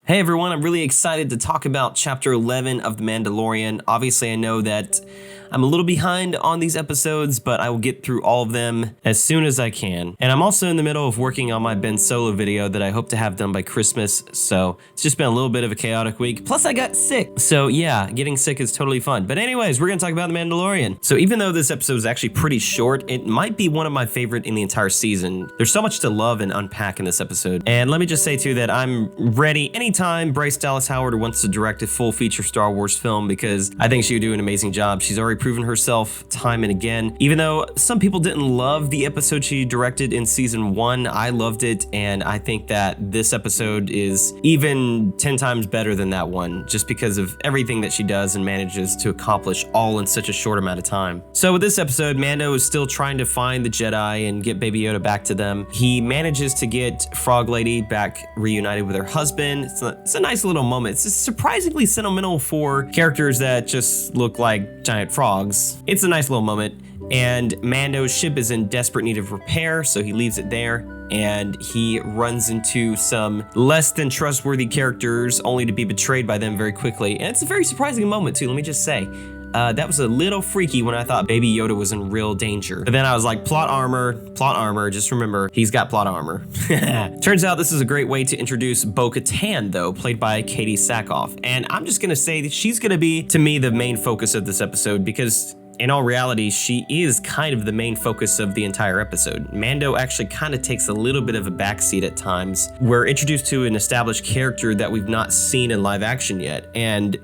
Hey everyone, I'm really excited to talk about Chapter 11 of The Mandalorian. Obviously, I know that I'm a little behind on these episodes, but I will get through all of them as soon as I can. And I'm also in the middle of working on my Ben Solo video that I hope to have done by Christmas, so it's just been a little bit of a chaotic week. Plus, I got sick. So yeah, getting sick is totally fun. But anyways, we're gonna talk about The Mandalorian. So even though this episode is actually pretty short, it might be one of my favorite in the entire season. There's so much to love and unpack in this episode. And let me just say too that I'm ready anytime Bryce Dallas Howard wants to direct a full feature Star Wars film, because I think she would do an amazing job. She's already proven herself time and again. Even though some people didn't love the episode she directed in season 1, I loved it, and I think that this episode is even 10 times better than that one, just because of everything that she does and manages to accomplish all in such a short amount of time. So with this episode, Mando is still trying to find the Jedi and get Baby Yoda back to them. He manages to get Frog Lady back reunited with her husband. It's a nice little moment. It's surprisingly sentimental for characters that just look like giant frogs. It's a nice little moment. And Mando's ship is in desperate need of repair, so he leaves it there. And he runs into some less than trustworthy characters, only to be betrayed by them very quickly. And it's a very surprising moment too, let me just say. That was a little freaky when I thought Baby Yoda was in real danger. But then I was like, plot armor, just remember, he's got plot armor. Turns out this is a great way to introduce Bo-Katan though, played by Katee Sackoff. And I'm just gonna say that she's gonna be, to me, the main focus of this episode, because in all reality, she is kind of the main focus of the entire episode. Mando actually kind of takes a little bit of a backseat at times. We're introduced to an established character that we've not seen in live action yet. And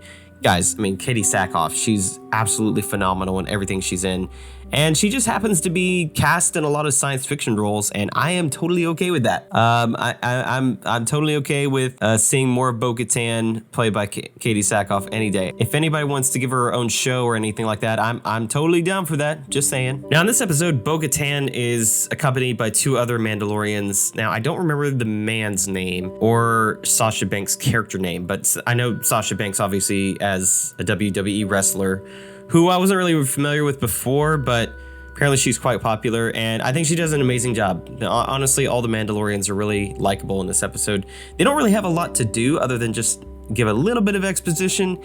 guys, I mean, Katee Sackoff, she's absolutely phenomenal in everything she's in. And she just happens to be cast in a lot of science fiction roles, and I am totally okay with that. I'm totally okay with seeing more of Bo-Katan played by Katee Sackoff any day. If anybody wants to give her her own show or anything like that, I'm totally down for that, just saying. Now in this episode, Bo-Katan is accompanied by 2 other Mandalorians. Now I don't remember the man's name or Sasha Banks' character name, but I know Sasha Banks obviously as a WWE wrestler, who I wasn't really familiar with before, but apparently she's quite popular, and I think she does an amazing job. Now, honestly, all the Mandalorians are really likable in this episode. They don't really have a lot to do other than just give a little bit of exposition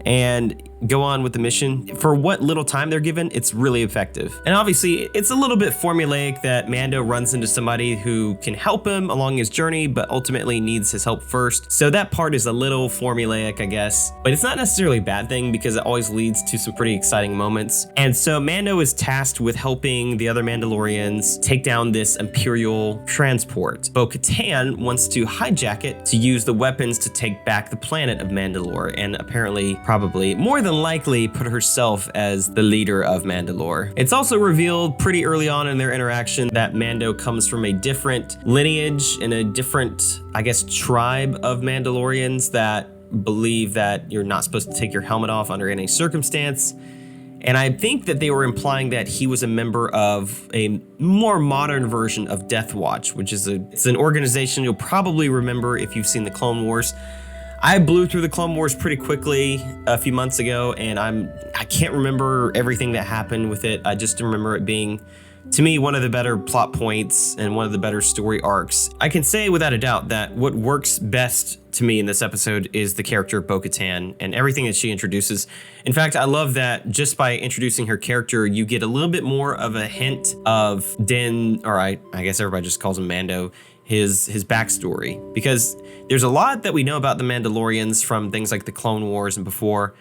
and go on with the mission. For what little time they're given, it's really effective. And obviously, it's a little bit formulaic that Mando runs into somebody who can help him along his journey, but ultimately needs his help first. So that part is a little formulaic, I guess, but it's not necessarily a bad thing because it always leads to some pretty exciting moments. And so Mando is tasked with helping the other Mandalorians take down this Imperial transport. Bo-Katan wants to hijack it to use the weapons to take back the planet of Mandalore, and apparently, probably, more than likely put herself as the leader of Mandalore. It's also revealed pretty early on in their interaction that Mando comes from a different lineage and a different, I guess, tribe of Mandalorians that believe that you're not supposed to take your helmet off under any circumstance. And I think that they were implying that he was a member of a more modern version of Death Watch, which is it's an organization you'll probably remember if you've seen the Clone Wars. I blew through the Clone Wars pretty quickly a few months ago, and I can't remember everything that happened with it. I just remember it being, to me, one of the better plot points and one of the better story arcs. I can say without a doubt that what works best to me in this episode is the character of Bo-Katan and everything that she introduces. In fact, I love that just by introducing her character, you get a little bit more of a hint of Din, or I guess everybody just calls him Mando, his backstory, because there's a lot that we know about the Mandalorians from things like the Clone Wars and before,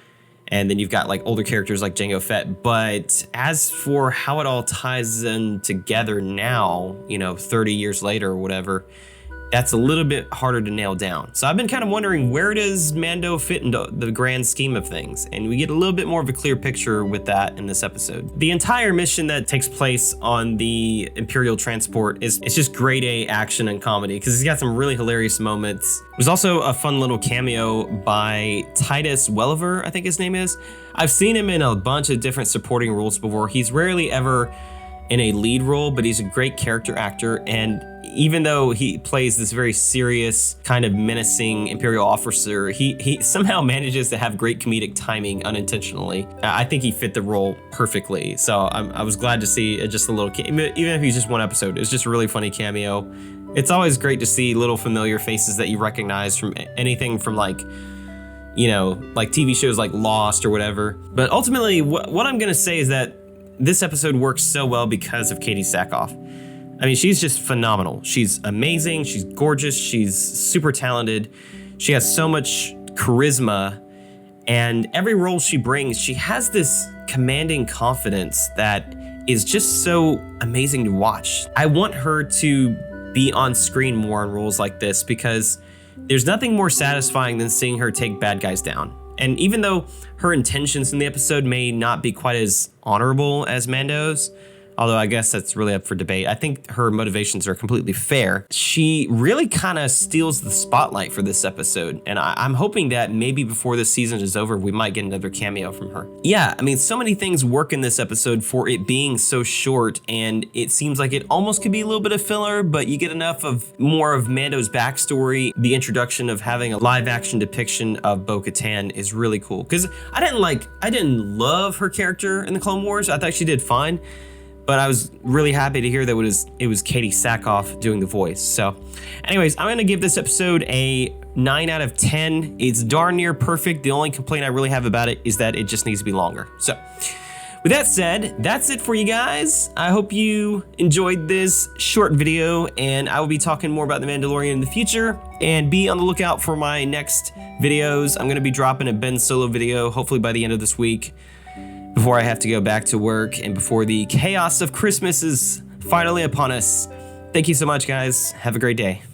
and then you've got like older characters like Jango Fett. But as for how it all ties in together now, 30 years later or whatever, that's a little bit harder to nail down. So I've been kind of wondering, where does Mando fit into the grand scheme of things? And we get a little bit more of a clear picture with that in this episode. The entire mission that takes place on the Imperial transport it's just grade A action and comedy, because it's got some really hilarious moments. There's also a fun little cameo by Titus Welliver, I think his name is. I've seen him in a bunch of different supporting roles before. He's rarely ever in a lead role, but he's a great character actor, and even though he plays this very serious, kind of menacing Imperial officer, he somehow manages to have great comedic timing unintentionally. I think he fit the role perfectly. So I was glad to see just a little, even if he's just one episode, it was just a really funny cameo. It's always great to see little familiar faces that you recognize from anything from like, you know, like TV shows like Lost or whatever. But ultimately, what I'm gonna say is that this episode works so well because of Katee Sackoff. I mean, she's just phenomenal. She's amazing, she's gorgeous, she's super talented. She has so much charisma, and every role she brings, she has this commanding confidence that is just so amazing to watch. I want her to be on screen more in roles like this because there's nothing more satisfying than seeing her take bad guys down. And even though her intentions in the episode may not be quite as honorable as Mando's, although I guess that's really up for debate, I think her motivations are completely fair. She really kind of steals the spotlight for this episode, and I'm hoping that maybe before this season is over, we might get another cameo from her. Yeah, I mean, so many things work in this episode for it being so short, and it seems like it almost could be a little bit of filler, but you get enough of more of Mando's backstory. The introduction of having a live action depiction of Bo-Katan is really cool, because I didn't love her character in the Clone Wars. I thought she did fine. But I was really happy to hear that it was Katee Sackoff doing the voice. So anyways, I'm gonna give this episode a 9 out of 10. It's darn near perfect. The only complaint I really have about it is that it just needs to be longer. So with that said, that's it for you guys. I hope you enjoyed this short video, and I will be talking more about The Mandalorian in the future, and be on the lookout for my next videos. I'm gonna be dropping a Ben Solo video, hopefully by the end of this week, before I have to go back to work and before the chaos of Christmas is finally upon us. Thank you so much, guys. Have a great day.